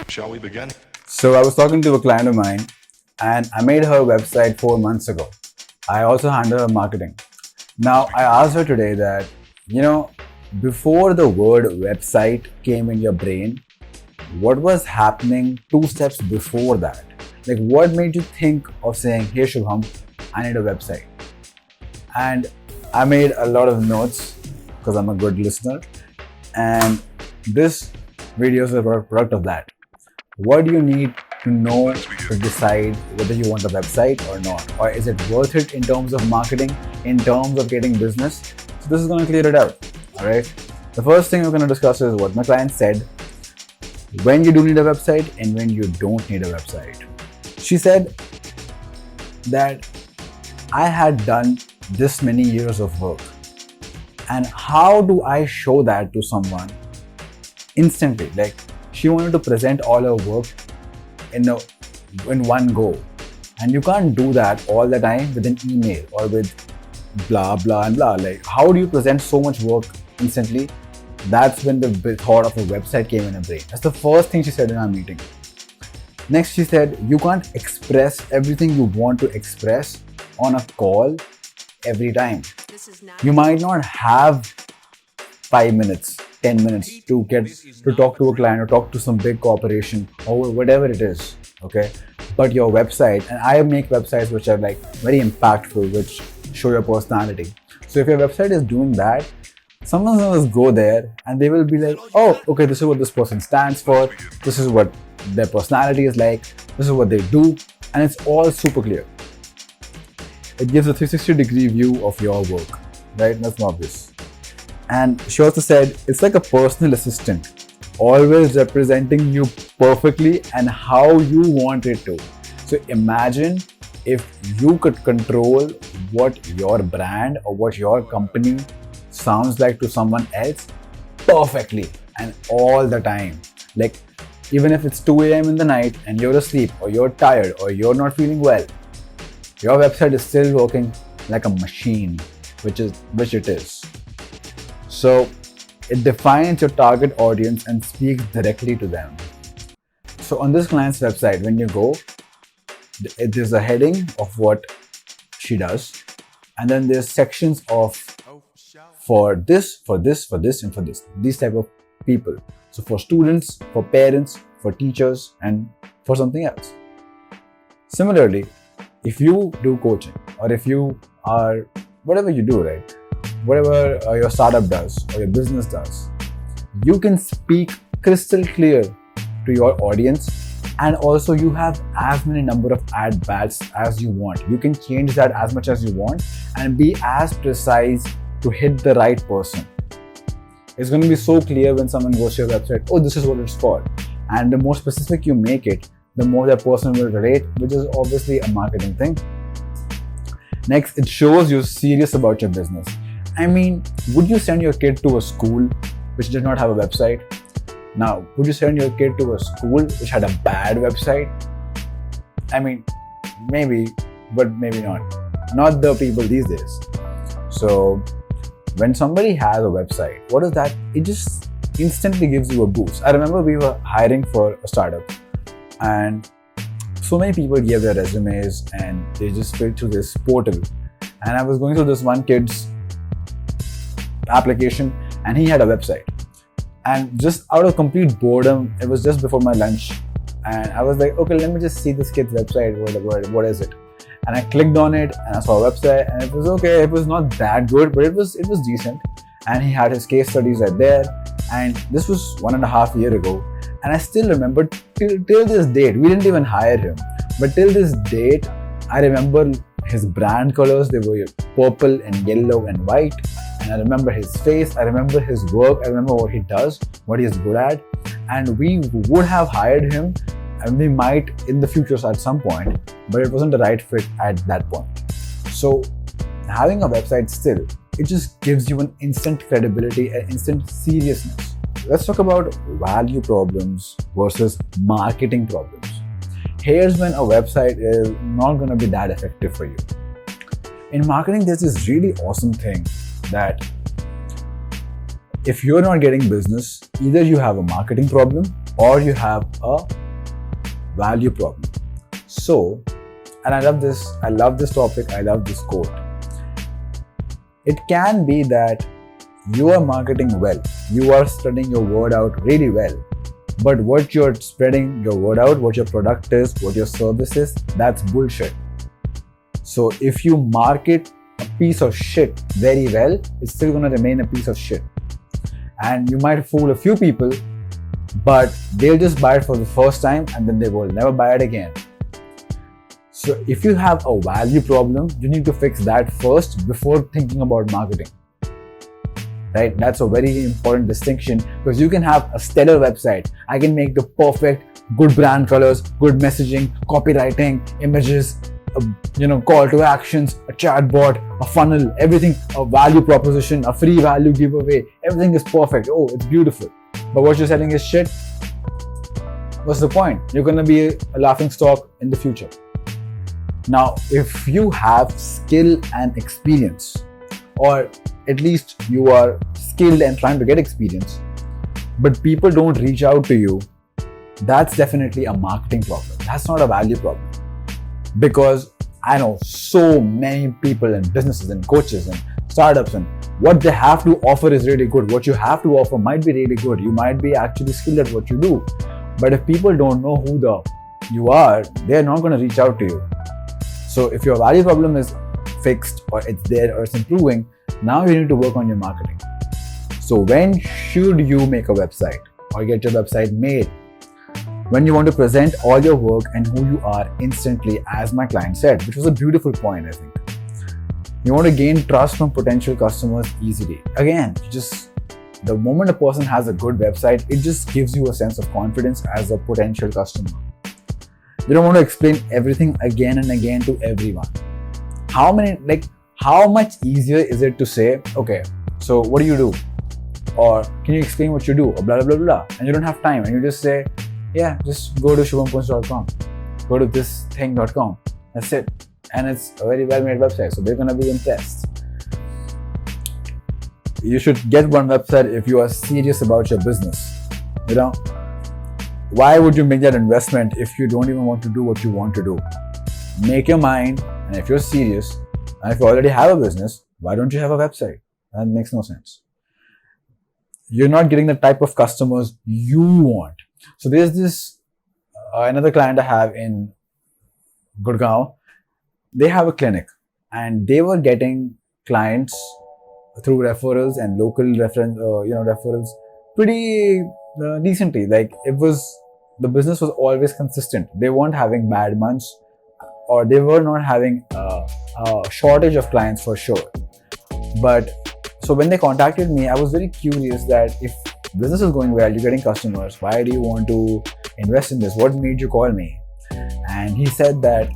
Shall we begin? So I was talking to a client of mine and I made her website 4 months ago. I also handle her marketing. Now I asked her today that, before the word website came in your brain, what was happening 2 steps before that? Like what made you think of saying, hey Shubham, I need a website? And I made a lot of notes because I'm a good listener. And this video is a product of that. What do you need to know to decide whether you want a website or not? Or is it worth it in terms of marketing, in terms of getting business? So this is going to clear it out. All right. The first thing we're going to discuss is what my client said, when you do need a website and when you don't need a website. She said that I had done this many years of work. And how do I show that to someone instantly? Like she wanted to present all her work in one go. And you can't do that all the time with an email or with blah, blah, and blah. Like how do you present so much work instantly? That's when the thought of a website came in her brain. That's the first thing she said in our meeting. Next, she said, you can't express everything you want to express on a call every time. You might not have 5 minutes, 10 minutes to talk to a client or talk to some big corporation or whatever it is, okay? But your website, and I make websites which are like very impactful, which show your personality. So if your website is doing that, someone will go there and they will be like, oh, okay, this is what this person stands for. This is what their personality is like. This is what they do. And it's all super clear. It gives a 360-degree view of your work, right? That's obvious. And she also said, it's like a personal assistant, always representing you perfectly and how you want it to. So imagine if you could control what your brand or what your company sounds like to someone else perfectly and all the time. Like even if it's 2 a.m. in the night and you're asleep or you're tired or you're not feeling well, your website is still working like a machine, which it is. So it defines your target audience and speaks directly to them. So on this client's website, when you go, there's a heading of what she does, and then there's sections of for this, and for this. These type of people. So for students, for parents, for teachers, and for something else. Similarly, if you do coaching or if you are whatever you do, right? Whatever your startup does or your business does, you can speak crystal clear to your audience, and also you have as many number of ad bats as you want. You can change that as much as you want and be as precise to hit the right person. It's going to be so clear when someone goes to your website, oh, this is what it's for. And the more specific you make it, the more that person will relate, which is obviously a marketing thing. Next, it shows you're serious about your business. I mean, would you send your kid to a school which did not have a website? Now, would you send your kid to a school which had a bad website? I mean, maybe, but maybe not. Not the people these days. So, when somebody has a website, what is that? It just instantly gives you a boost. I remember we were hiring for a startup and so many people gave their resumes and they just filled through this portal. And I was going through this one kid's application and he had a website. And just out of complete boredom, it was just before my lunch. And I was like, okay, let me just see this kid's website. What is it? And I clicked on it and I saw a website and it was okay. It was not that good, but it was decent. And he had his case studies right there. And this was 1.5 years ago. And I still remember till this date, we didn't even hire him. But till this date, I remember his brand colors. They were purple and yellow and white. And I remember his face. I remember his work. I remember what he does, what he is good at. And we would have hired him, and we might in the future at some point, but it wasn't the right fit at that point. So having a website still, it just gives you an instant credibility and instant seriousness. Let's talk about value problems versus marketing problems. Here's when a website is not going to be that effective for you. In marketing, there's this really awesome thing that If you're not getting business, either you have a marketing problem or you have a value problem. So, and I love this topic, I love this quote. It can be that you are marketing well, you are spreading your word out really well, but what you're spreading your word out, what your product is, what your service is, that's bullshit. So if you market a piece of shit very well, it's still going to remain a piece of shit. And you might fool a few people, but they'll just buy it for the first time and then they will never buy it again. So if you have a value problem, you need to fix that first before thinking about marketing. Right? That's a very important distinction, because you can have a stellar website. I can make the perfect, good brand colors, good messaging, copywriting, images, call to actions, a chatbot, a funnel, everything, a value proposition, a free value giveaway. Everything is perfect. Oh, it's beautiful. But what you're selling is shit. What's the point? You're going to be a laughing stock in the future. Now, if you have skill and experience, or at least you are skilled and trying to get experience, but people don't reach out to you, that's definitely a marketing problem. That's not a value problem. Because I know so many people and businesses and coaches and startups, and what they have to offer is really good. What you have to offer might be really good. You might be actually skilled at what you do. But if people don't know who you are, they're not going to reach out to you. So if your value problem is fixed, or it's there, or it's improving, now you need to work on your marketing. So when should you make a website or get your website made? When you want to present all your work and who you are instantly, as my client said, which was a beautiful point, I think. You want to gain trust from potential customers easily. Again, the moment a person has a good website, it just gives you a sense of confidence as a potential customer. You don't want to explain everything again and again to everyone. How much easier is it to say, okay, so what do you do? Or can you explain what you do? Or blah, blah, blah, blah. And you don't have time. And you just say, yeah, just go to shubhampunj.com. Go to thisthing.com. That's it. And it's a very well-made website. So they're going to be impressed. You should get one website if you are serious about your business. Why would you make that investment if you don't even want to do what you want to do? Make your mind, and if you're serious, and if you already have a business, why don't you have a website? That makes no sense. You're not getting the type of customers you want. So there's this, another client I have in Gurgaon. They have a clinic, and they were getting clients through referrals and local referrals pretty decently. Like, the business was always consistent. They weren't having bad months, or they were not having a shortage of clients for sure. But so when they contacted me, I was very curious that if business is going well, you're getting customers, why do you want to invest in this? What made you call me? And he said that,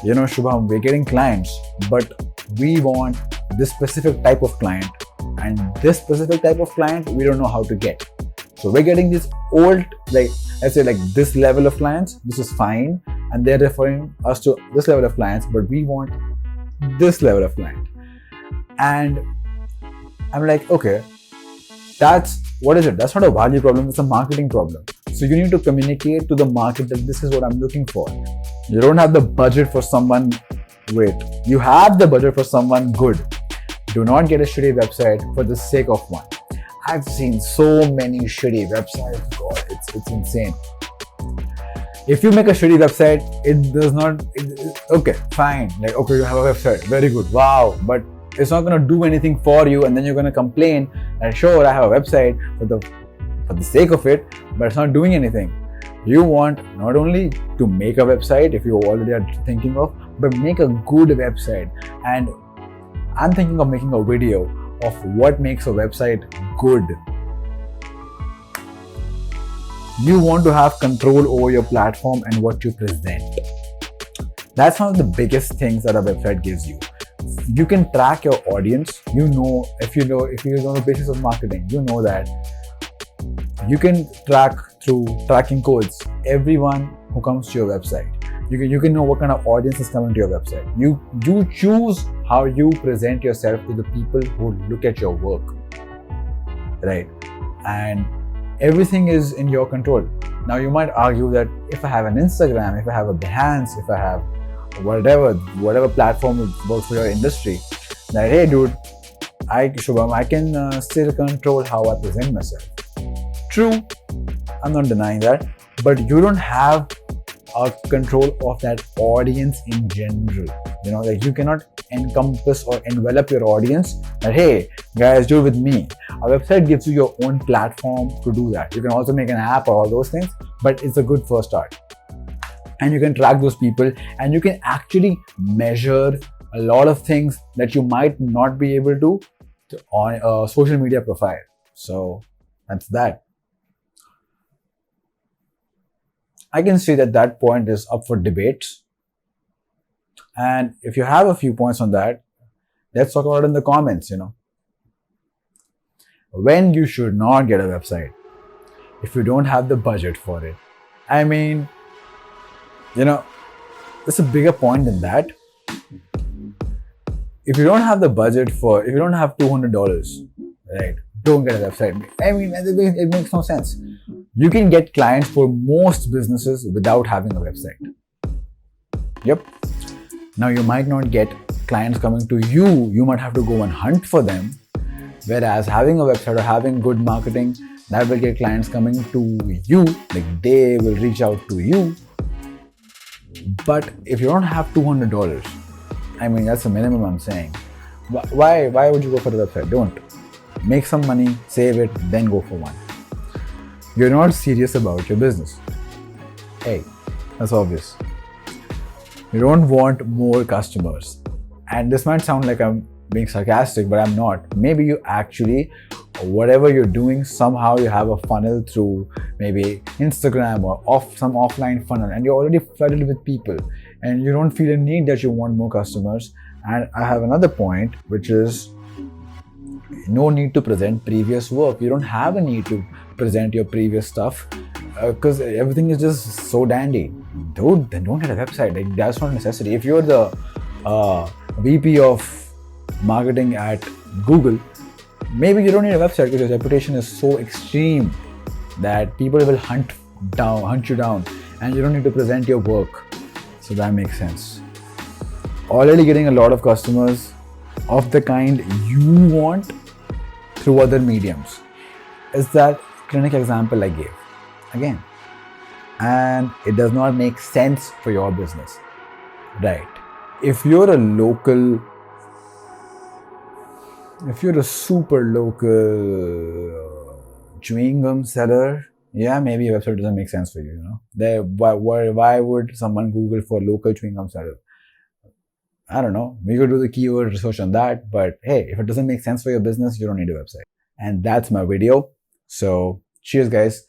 Shubham, we're getting clients, but we want this specific type of client, and this specific type of client we don't know how to get. So we're getting this old, let's say this level of clients, this is fine, and they're referring us to this level of clients, but we want this level of client. And I'm like, okay, what is it? That's not a value problem, it's a marketing problem. So you need to communicate to the market that this is what I'm looking for. You don't have the budget for someone great. You have the budget for someone good. Do not get a shitty website for the sake of one. I've seen so many shitty websites. God, it's insane. If you make a shitty website, okay, fine. Okay, you have a website, very good, wow. But it's not going to do anything for you, and then you're going to complain that, sure, I have a website for the sake of it, but it's not doing anything. You want not only to make a website, if you already are thinking of, but make a good website. And I'm thinking of making a video of what makes a website good. You want to have control over your platform and what you present. That's one of the biggest things that a website gives you. You can track your audience. If you know the basis of marketing, you know that you can track through tracking codes everyone who comes to your website. You can know what kind of audience is coming to your website. You choose how you present yourself to the people who look at your work. right? And everything is in your control. Now you might argue that if I have an Instagram, if I have a Behance, if I have whatever platform works for your industry, that hey dude, Shubham, I can still control how I present myself. True, I'm not denying that, but you don't have a control of that audience in general. Like you cannot encompass or envelop your audience that hey guys, do it with me. A website gives you your own platform to do that. You can also make an app or all those things, but it's a good first start. And you can track those people, and you can actually measure a lot of things that you might not be able to on a social media profile. So that's that. I can see that point is up for debate. And if you have a few points on that, let's talk about it in the comments. When you should not get a website if you don't have the budget for it. I mean, there's a bigger point than that. If you don't have the budget if you don't have $200, right, don't get a website. I mean, it makes no sense. You can get clients for most businesses without having a website. Yep. Now you might not get clients coming to you. You might have to go and hunt for them. Whereas having a website or having good marketing, that will get clients coming to you. Like they will reach out to you. But if you don't have $200, I mean, that's the minimum I'm saying. Why would you go for the website? Don't. Make some money, save it, then go for one. You're not serious about your business. Hey, that's obvious. You don't want more customers. And this might sound like I'm being sarcastic, but I'm not. Maybe you actually, whatever you're doing, somehow you have a funnel through maybe Instagram or some offline funnel, and you're already flooded with people, and you don't feel a need that you want more customers. And I have another point, which is no need to present previous work. You don't have a need to present your previous stuff because everything is just so dandy. Dude, then don't get a website. Like, that's not a necessity. If you're the VP of marketing at Google, maybe you don't need a website because your reputation is so extreme that people will hunt you down, and you don't need to present your work. So that makes sense. Already getting a lot of customers of the kind you want through other mediums is that clinic example I gave again, and it does not make sense for your business, right? If you're a super local chewing gum seller, yeah, maybe a website doesn't make sense for you. Why would someone Google for local chewing gum seller? I don't know. We could do the keyword research on that, but hey, if it doesn't make sense for your business, you don't need a website. And that's my video. So cheers, guys.